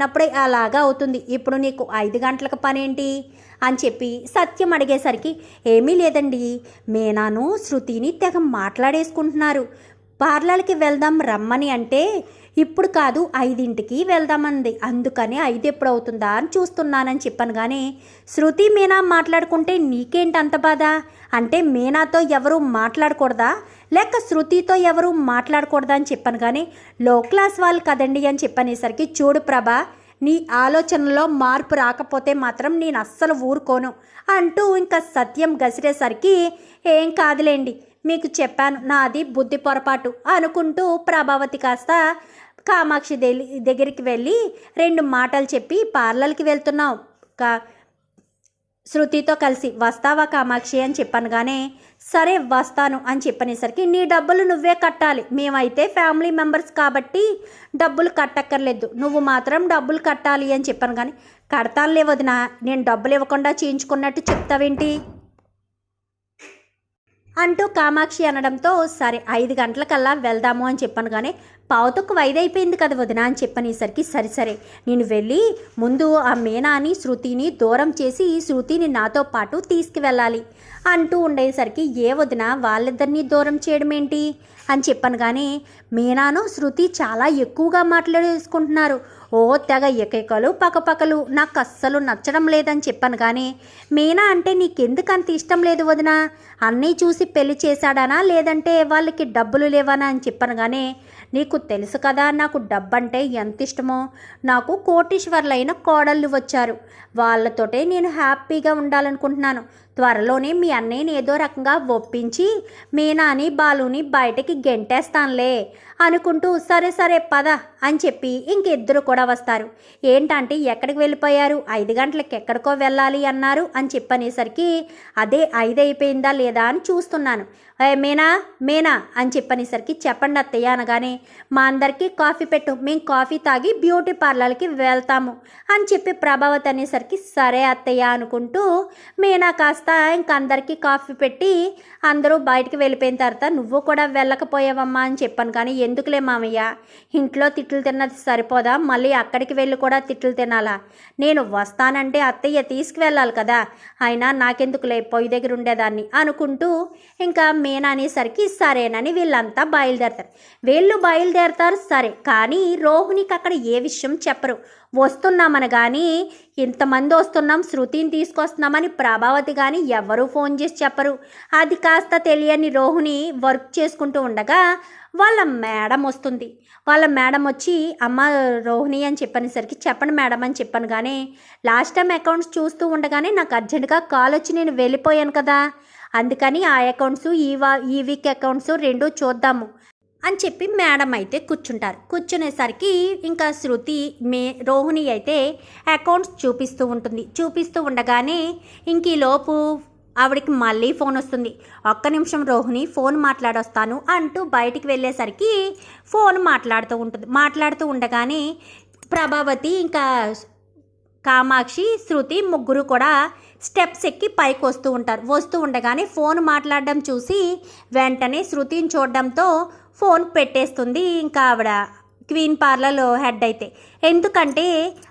అప్పుడే అలాగా అవుతుంది. ఇప్పుడు నీకు 5 గంటలకు పనేంటి అని చెప్పి సత్యం అడిగేసరికి, ఏమీ లేదండి, మీనాను శృతిని తెగ మాట్లాడేసుకుంటున్నారు. పార్లర్కి వెళ్దాం రమ్మని అంటే ఇప్పుడు కాదు 5ంటికి వెళ్దామంది. అందుకని 5 ఎప్పుడు అవుతుందా అని చూస్తున్నానని చెప్పాను. కానీ శృతి మీనా మాట్లాడుకుంటే నీకేంటి అంత బాధ? అంటే మీనాతో ఎవరు మాట్లాడకూడదా లేక శృతితో ఎవరు మాట్లాడకూడదా అని చెప్పాను. కానీ లో క్లాస్ వాళ్ళు కదండి అని చెప్పనేసరికి, చూడు ప్రభ, నీ ఆలోచనలో మార్పు రాకపోతే మాత్రం నేను అస్సలు ఊరుకోను అంటూ ఇంకా సత్యం గసిరేసరికి, ఏం కాదులేండి, మీకు చెప్పాను, నాది బుద్ధి పొరపాటు అనుకుంటూ ప్రభావతి కాస్త కామాక్షి దగ్గరికి వెళ్ళి 2 మాటలు చెప్పి, పార్లర్కి వెళ్తున్నావు శృతితో కలిసి వస్తావా కామాక్షి అని చెప్పాను. కానీ సరే వస్తాను అని చెప్పనేసరికి, నీ డబ్బులు నువ్వే కట్టాలి, మేమైతే ఫ్యామిలీ మెంబర్స్ కాబట్టి డబ్బులు కట్టక్కర్లేదు, నువ్వు మాత్రం డబ్బులు కట్టాలి అని చెప్పాను. కానీ కడతానులే వదినా, నేను డబ్బులు ఇవ్వకుండా చేయించుకున్నట్టు చెప్తావేంటి అంటూ కామాక్షి అనడంతో, సరే 5 గంటలకల్లా వెళ్దాము అని చెప్పాను. కానీ పావుతొక్కు 5 అయిపోయింది కదా వదిన అని చెప్పనేసరికి, సరే నేను వెళ్ళి ముందు ఆ మీనాని శృతిని దూరం చేసి శృతిని నాతో పాటు తీసుకువెళ్ళాలి అంటూ ఉండేసరికి, ఏ వదిన వాళ్ళిద్దరినీ దూరం చేయడం ఏంటి అని చెప్పాను. కానీ మీనాను శృతి చాలా ఎక్కువగా మాట్లాడేసుకుంటున్నారు. ఓ తెగ ఎకైకలు పక్కపక్కలు, నాకు అస్సలు నచ్చడం లేదని చెప్పాను. కానీ మీనా అంటే నీకెందుకు అంత ఇష్టం లేదు వదిన? అన్నయ్య చూసి పెళ్లి చేశాడానా లేదంటే వాళ్ళకి డబ్బులు లేవనా అని చెప్పాను. కానీ నీకు తెలుసు కదా నాకు డబ్బంటే ఎంత ఇష్టమో. నాకు కోటీశ్వర్లైన కోడళ్ళు వచ్చారు, వాళ్ళతోటే నేను హ్యాపీగా ఉండాలనుకుంటున్నాను. త్వరలోనే మీ అన్నయ్యని ఏదో రకంగా ఒప్పించి మీనాని బాలుని బయటకి గెంటేస్తానులే అనుకుంటూ, సరే పద అని చెప్పి ఇంకిద్దరు కూడా వస్తారు. ఏంటంటే ఎక్కడికి వెళ్ళిపోయారు? 5 గంటలకి ఎక్కడికో వెళ్ళాలి అన్నారు అని చెప్పనేసరికి, అదే 5 అయిపోయిందా లేదా అని చూస్తున్నాను. మీనా అని చెప్పనేసరికి, చెప్పండి అత్తయ్య అనగానే, మా అందరికీ కాఫీ పెట్టు, మేము కాఫీ తాగి బ్యూటీ పార్లర్కి వెళ్తాము అని చెప్పి ప్రభావతి అనేసరికి, సరే అత్తయ్య అనుకుంటూ మీనా కాస్త ఇంకందరికీ కాఫీ పెట్టి అందరూ బయటికి వెళ్ళిపోయిన తర్వాత, నువ్వు కూడా వెళ్ళకపోయావమ్మా అని చెప్పాను. కానీ ఎందుకులే మామయ్య, ఇంట్లో తిట్లు తిన్నది సరిపోదా, మళ్ళీ అక్కడికి వెళ్ళి కూడా తిట్లు తినాలా? నేను వస్తానంటే అత్తయ్య తీసుకువెళ్ళాలి కదా, అయినా నాకెందుకులే, పొయ్యి దగ్గర ఉండేదాన్ని అనుకుంటూ ఇంకా మీనా అనేసరికి సరేనని వీళ్ళంతా బయలుదేరతారు. సరే, కానీ రోహిణికి అక్కడ ఏ విషయం చెప్పరు. వస్తున్నామని కానీ, ఇంతమంది వస్తున్నాం శృతిని తీసుకొస్తున్నామని ప్రభావతి కానీ ఎవరూ ఫోన్ చేసి చెప్పరు. అది కాస్త తెలియని రోహిణి వర్క్ చేసుకుంటూ ఉండగా వాళ్ళ మేడం వస్తుంది. వాళ్ళ మేడం వచ్చి, అమ్మ రోహిణి అని చెప్పనేసరికి, చెప్పండి మేడం అని చెప్పాను. కానీ లాస్ట్ టైం అకౌంట్స్ చూస్తూ ఉండగానే నాకు అర్జెంటుగా కాల్ వచ్చి నేను వెళ్ళిపోయాను కదా, అందుకని ఆ అకౌంట్స్ ఈ వీక్ అకౌంట్స్ 2 చూద్దాము అని చెప్పి మేడం అయితే కూర్చుంటారు. కూర్చునేసరికి ఇంకా రోహిణి అయితే అకౌంట్స్ చూపిస్తూ ఉండగానే ఇంక ఈలోపు ఆవిడికి మళ్ళీ ఫోన్ వస్తుంది. ఒక్క నిమిషం రోహిణి, ఫోన్ మాట్లాడొస్తాను అంటూ బయటికి వెళ్ళేసరికి ఫోన్ మాట్లాడుతూ ఉండగానే ప్రభావతి ఇంకా కామాక్షి శృతి ముగ్గురు కూడా స్టెప్స్ ఎక్కి పైకి వస్తూ ఉండగానే ఫోన్ మాట్లాడడం చూసి వెంటనే శృతిని చూడడంతో ఫోన్ పెట్టేస్తుంది ఇంకా ఆవిడ క్వీన్ పార్లర్ హెడ్ అయితే. ఎందుకంటే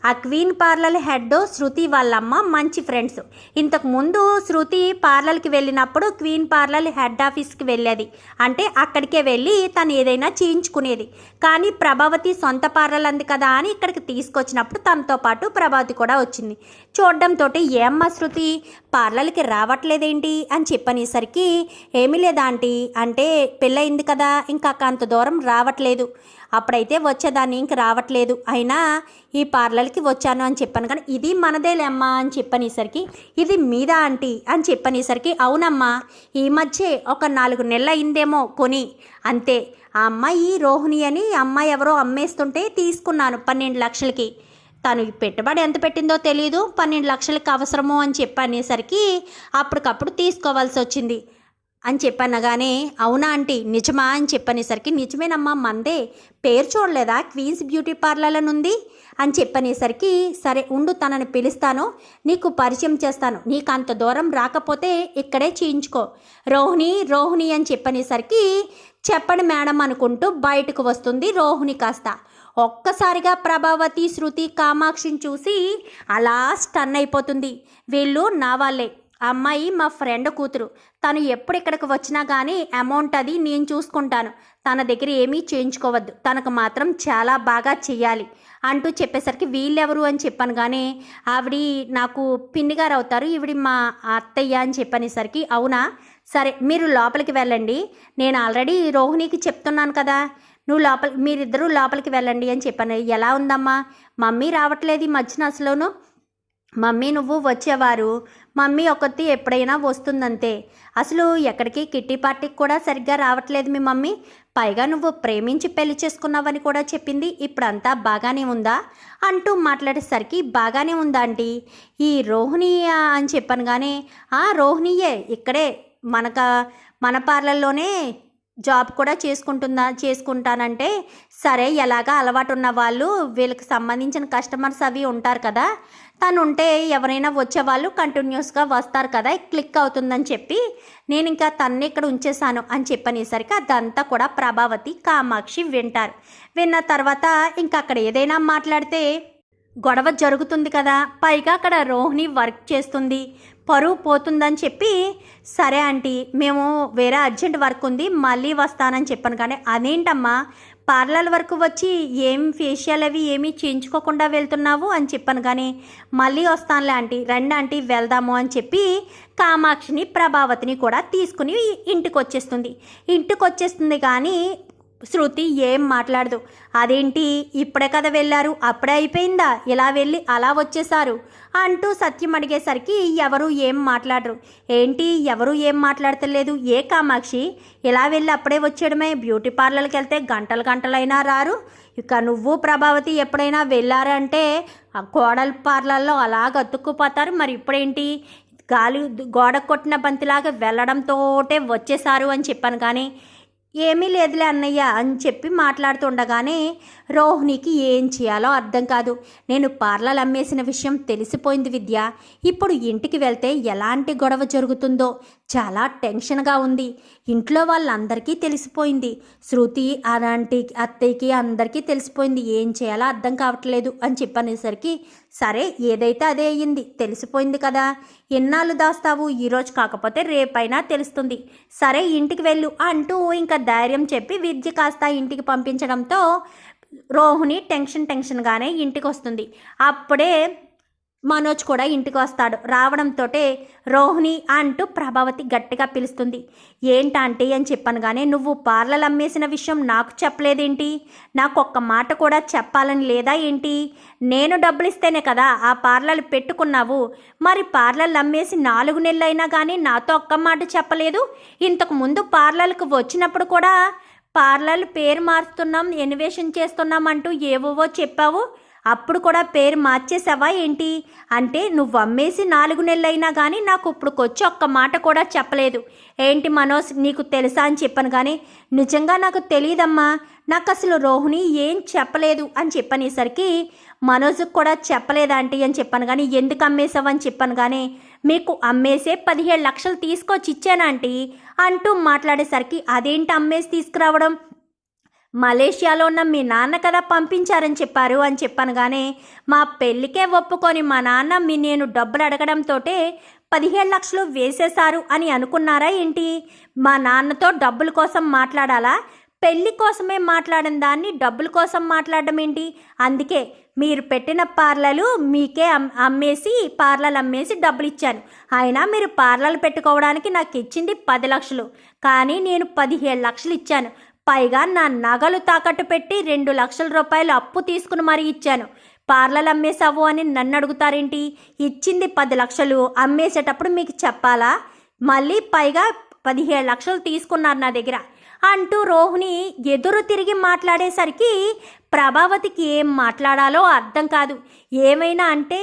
ఆ క్వీన్ పార్లర్ హెడ్ శృతి వాళ్ళమ్మ మంచి ఫ్రెండ్స్. ఇంతకుముందు శృతి పార్లర్కి వెళ్ళినప్పుడు క్వీన్ పార్లర్ హెడ్ ఆఫీస్కి వెళ్ళేది, అంటే అక్కడికే వెళ్ళి తను ఏదైనా చేయించుకునేది. కానీ ప్రభావతి సొంత పార్లర్ అంది కదా అని ఇక్కడికి తీసుకొచ్చినప్పుడు తనతో పాటు ప్రభావతి కూడా వచ్చింది. చూడడంతో, ఏమ్మా శృతి పార్లర్కి రావట్లేదేంటి అని చెప్పనేసరికి, ఏమీ లేదా ఆంటీ, అంటే పెళ్ళయింది కదా ఇంకా అంత దూరం రావట్లేదు, అప్పుడైతే వచ్చేదాన్ని ఇంక రావట్లేదు, అయినా ఈ పార్లర్కి వచ్చాను అని చెప్పాను. కానీ ఇది మనదేలేమ్మా అని చెప్పనేసరికి, ఇది మీద ఆంటీ అని చెప్పనేసరికి, అవునమ్మా ఈ మధ్య ఒక 4 నెలలు అయిందేమో కొని, అంతే. ఆ అమ్మాయి రోహిణి అని అమ్మాయి ఎవరో అమ్మేస్తుంటే తీసుకున్నాను 12 లక్షలకి. తను పెట్టుబడి ఎంత పెట్టిందో తెలియదు, 12 లక్షలకి అవసరమో అని చెప్పనేసరికి అప్పటికప్పుడు తీసుకోవాల్సి వచ్చింది అని చెప్పనగానే, అవునా ఆంటీ నిజమా అని చెప్పనేసరికి, నిజమేనమ్మా మందే, పేరు చూడలేదా క్వీన్స్ బ్యూటీ పార్లర్ అని ఉంది అని చెప్పనేసరికి, సరే ఉండు తనని పిలుస్తాను, నీకు పరిచయం చేస్తాను, నీకు అంత దూరం రాకపోతే ఇక్కడే చేయించుకో, రోహిణి అని చెప్పనేసరికి, చెప్పండి మేడం అనుకుంటూ బయటకు వస్తుంది రోహిణి. కాస్త ఒక్కసారిగా ప్రభావతి శృతి కామాక్షిని చూసి అలా స్టన్ అయిపోతుంది. వీళ్ళు నా వాళ్ళే, అమ్మాయి మా ఫ్రెండ్ కూతురు, తను ఎప్పుడు ఇక్కడికి వచ్చినా కానీ అమౌంట్ అది నేను చూసుకుంటాను, తన దగ్గర ఏమీ చేయించుకోవద్దు, తనకు మాత్రం చాలా బాగా చెయ్యాలి అంటూ చెప్పేసరికి వీళ్ళెవరు అని చెప్పాను. కానీ ఆవిడ నాకు పిన్ని గారు అవుతారు, ఈవిడ మా అత్తయ్య అని చెప్పనేసరికి అవునా సరే మీరు లోపలికి వెళ్ళండి, నేను ఆల్రెడీ రోహిణికి చెప్తున్నాను కదా, మీరిద్దరూ లోపలికి వెళ్ళండి అని చెప్పాను. ఎలా ఉందమ్మా, మమ్మీ రావట్లేదు ఈ మధ్యన అసలును, మమ్మీ నువ్వు వచ్చేవారు, మమ్మీ ఒకటి ఎప్పుడైనా వస్తుందంతే, అసలు ఎక్కడికి కిట్టి పార్టీకి కూడా సరిగ్గా రావట్లేదు మీ మమ్మీ, పైగా నువ్వు ప్రేమించి పెళ్లి చేసుకున్నావని కూడా చెప్పింది, ఇప్పుడంతా బాగానే ఉందా అంటూ మాట్లాడేసరికి బాగానే ఉందా ఆంటీ, ఈ రోహిణి అని చెప్పాను. కానీ రోహిణియే ఇక్కడే మన పార్లర్లోనే జాబ్ కూడా చేసుకుంటానంటే సరే, ఎలాగా అలవాటు ఉన్న వాళ్ళు వీళ్ళకి సంబంధించిన కస్టమర్స్ అవి ఉంటారు కదా, తను ఉంటే ఎవరైనా వచ్చేవాళ్ళు కంటిన్యూస్గా వస్తారు కదా, క్లిక్ అవుతుందని చెప్పి నేను ఇంకా తన్ని ఇక్కడ ఉంచేశాను అని చెప్పనేసరికి అదంతా కూడా ప్రభావతి కామాక్షి వింటారు. విన్న తర్వాత ఇంకా అక్కడ ఏదైనా మాట్లాడితే గొడవ జరుగుతుంది కదా, పైగా అక్కడ రోహిణి వర్క్ చేస్తుంది, పరువు పోతుందని చెప్పి సరే ఆంటీ మేము వేరే అర్జెంట్ వర్క్ ఉంది మళ్ళీ వస్తానని చెప్పాను. కానీ అదేంటమ్మా పార్లర్ వరకు వచ్చి ఏం ఫేషియల్ అవి ఏమీ చేయించుకోకుండా వెళ్తున్నావు అని చెప్పాను. కానీ మళ్ళీ వస్తానులే ఆంటీ, రండి ఆంటీ వెళ్దాము అని చెప్పి కామాక్షిని ప్రభావతిని కూడా తీసుకుని ఇంటికి వచ్చేస్తుంది. కానీ శృతి ఏం మాట్లాడదు. అదేంటి ఇప్పుడే కదా వెళ్ళారు, అప్పుడే అయిపోయిందా, ఇలా వెళ్ళి అలా వచ్చేసారు అంటూ సత్యం అడిగేసరికి ఎవరు ఏం మాట్లాడరు. ఏంటి ఎవరు ఏం మాట్లాడతలేదు, ఏ కామాక్షి ఇలా వెళ్ళి అప్పుడే వచ్చేయడమే, బ్యూటీ పార్లర్కి వెళ్తే గంటలైనా రారు, ఇక నువ్వు ప్రభావతి ఎప్పుడైనా వెళ్ళారంటే ఆ కోడల పార్లర్లో అలాగ అతుక్కుపోతారు, మరి ఇప్పుడేంటి గోడ కొట్టిన బంతిలాగా వెళ్ళడంతోటే వచ్చేసారు అని చెప్పాను. కానీ ఏమీ లేదులే అన్నయ్య అని చెప్పి మాట్లాడుతుండగానే రోహిణికి ఏం చేయాలో అర్థం కాదు. నేను పార్లర్ అమ్మేసిన విషయం తెలిసిపోయింది విద్య, ఇప్పుడు ఇంటికి వెళ్తే ఎలాంటి గొడవ జరుగుతుందో చాలా టెన్షన్గా ఉంది, ఇంట్లో వాళ్ళందరికీ తెలిసిపోయింది, శృతి అలాంటి అత్తయ్యకి అందరికీ తెలిసిపోయింది, ఏం చేయాలో అర్థం కావట్లేదు అని చెప్పనేసరికి సరే ఏదైతే అదే అయ్యింది, తెలిసిపోయింది కదా, ఎన్నాళ్ళు దాస్తావు, ఈరోజు కాకపోతే రేపైనా తెలుస్తుంది, సరే ఇంటికి వెళ్ళు అంటూ ఇంకా ధైర్యం చెప్పి విద్య కాస్త ఇంటికి పంపించడంతో రోహిణి టెన్షన్గానే ఇంటికి వస్తుంది. అప్పుడే మనోజ్ కూడా ఇంటికి వస్తాడు. రావడంతో రోహిణి అంటూ ప్రభావతి గట్టిగా పిలుస్తుంది. ఏంటంటే అని చెప్పాను. కానీ నువ్వు పార్లర్ అమ్మేసిన విషయం నాకు చెప్పలేదేంటి, నాకు ఒక్క మాట కూడా చెప్పాలని లేదా ఏంటి, నేను డబ్బులు ఇస్తేనే కదా ఆ పార్లర్ పెట్టుకున్నావు, మరి పార్లర్లు అమ్మేసి 4 నెలలైనా కానీ నాతో ఒక్క మాట చెప్పలేదు, ఇంతకు ముందు పార్లర్కి వచ్చినప్పుడు కూడా పార్లర్ పేరు మారుస్తున్నాం ఎనివేషన్ చేస్తున్నాం అంటూ ఏవోవో చెప్పావు, అప్పుడు కూడా పేరు మార్చేసావా ఏంటి, అంటే నువ్వు అమ్మేసి 4 నెలలైనా కానీ నాకు ఇప్పుడుకొచ్చి ఒక్క మాట కూడా చెప్పలేదు ఏంటి మనోజ్, నీకు తెలుసా అని చెప్పాను. కానీ నిజంగా నాకు తెలియదమ్మా, నాకు అసలు రోహిణి ఏం చెప్పలేదు అని చెప్పనేసరికి మనోజ్కి కూడా చెప్పలేదాంటీ అని చెప్పాను. కానీ ఎందుకు అమ్మేసావని చెప్పాను. కానీ మీకు అమ్మేసే 17 లక్షలు తీసుకొచ్చి ఇచ్చానంటీ అంటూ మాట్లాడేసరికి అదేంటి అమ్మేసి తీసుకురావడం, మలేషియాలో ఉన్న మీ నాన్న కదా పంపించారని చెప్పారు అని చెప్పాను. కానీ మా పెళ్ళికే ఒప్పుకొని మా నాన్న నేను డబ్బులు అడగడంతో 17 లక్షలు వేసేశారు అని అనుకున్నారా ఏంటి, మా నాన్నతో డబ్బుల కోసం మాట్లాడాలా, పెళ్లి కోసమే మాట్లాడిన దాన్ని డబ్బుల కోసం మాట్లాడడం ఏంటి, అందుకే మీరు పెట్టిన పార్లర్లు మీకే పార్లర్లు అమ్మేసి డబ్బులు ఇచ్చాను, అయినా మీరు పార్లర్లు పెట్టుకోవడానికి నాకు ఇచ్చింది 10 లక్షలు, కానీ నేను 17 లక్షలు ఇచ్చాను, పైగా నా నగలు తాకట్టు పెట్టి 2 లక్షల రూపాయలు అప్పు తీసుకుని మరీ ఇచ్చాను, పార్లర్లు అమ్మేసావు అని నన్ను అడుగుతారేంటి, ఇచ్చింది 10 లక్షలు అమ్మేసేటప్పుడు మీకు చెప్పాలా, మళ్ళీ పైగా 17 లక్షలు తీసుకున్నారు నా దగ్గర అంటూ రోహిణి ఎదురు తిరిగి మాట్లాడేసరికి ప్రభావతికి ఏం మాట్లాడాలో అర్థం కాదు. ఏమైనా అంటే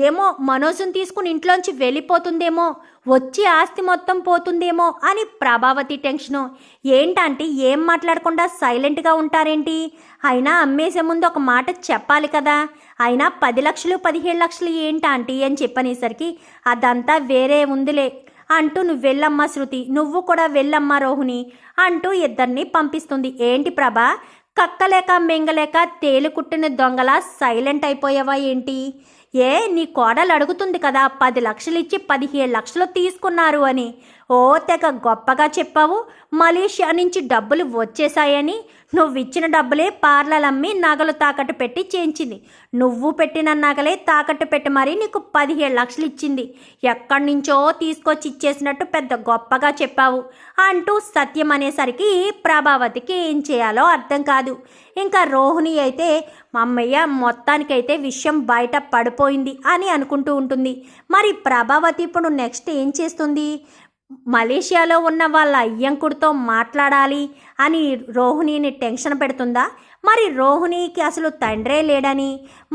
ఏమో మనోజ్ని తీసుకుని ఇంట్లోంచి వెళ్ళిపోతుందేమో, వచ్చి ఆస్తి మొత్తం పోతుందేమో అని ప్రభావతి టెన్షను. ఏంటంటే ఏం మాట్లాడకుండా సైలెంట్గా ఉంటారేంటి, అయినా అమ్మేసే ముందు ఒక మాట చెప్పాలి కదా, అయినా 10 లక్షలు 17 లక్షలు ఏంటంటీ అని చెప్పనేసరికి అదంతా వేరే ఉందిలే అంటూ నువ్వు వెళ్ళమ్మా శృతి, నువ్వు కూడా వెళ్ళమ్మా రోహిణి అంటూ ఇద్దరిని పంపిస్తుంది. ఏంటి ప్రభా కక్కలేక మింగలేక తేలికుట్టిన దొంగలా సైలెంట్ అయిపోయావా ఏంటి? నీ కోడలు అడుగుతుంది కదా 10 లక్షలు ఇచ్చి 17 లక్షలు తీసుకున్నారు అని. తెగ గొప్పగా చెప్పావు. మలేషియా నుంచి డబ్బులు వచ్చేసాయని. నువ్విచ్చిన డబ్బులే పార్లర్ అమ్మి నగలు తాకట్టు పెట్టి చేయించింది. నువ్వు పెట్టిన నగలే తాకట్టు పెట్టి మరీ నీకు 17 లక్షలు ఇచ్చింది. ఎక్కడి నుంచో తీసుకొచ్చి ఇచ్చేసినట్టు పెద్ద గొప్పగా చెప్పావు అంటూ సత్యం అనేసరికి ప్రభావతికి ఏం చేయాలో అర్థం కాదు. ఇంకా రోహిణి అయితే అమ్మయ్య మొత్తానికైతే విషయం బయట పడిపోయింది అని అనుకుంటూ ఉంటుంది. మరి ప్రభావతి ఇప్పుడు నెక్స్ట్ ఏం చేస్తుంది? మలేషియాలో ఉన్న వాళ్ళ అయ్యంకుడితో మాట్లాడాలి అని రోహిణిని టెన్షన్ పెడుతుందా? మరి రోహిణికి అసలు తండ్రే లేడని,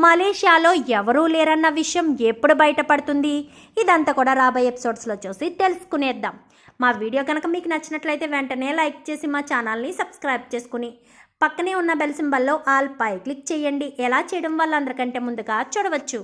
మలేషియాలో ఎవరూ లేరన్న విషయం ఎప్పుడు బయటపడుతుంది? ఇదంతా కూడా రాబోయే ఎపిసోడ్స్లో చూసి తెలుసుకునేద్దాం. మా వీడియో కనుక మీకు నచ్చినట్లయితే వెంటనే లైక్ చేసి మా ఛానల్ని సబ్స్క్రైబ్ చేసుకుని పక్కనే ఉన్న బెల్ సింబల్లో ఆల్ పై క్లిక్ చేయండి. ఎలా చేయడం వల్ల అందరికంటే ముందుగా చూడవచ్చు.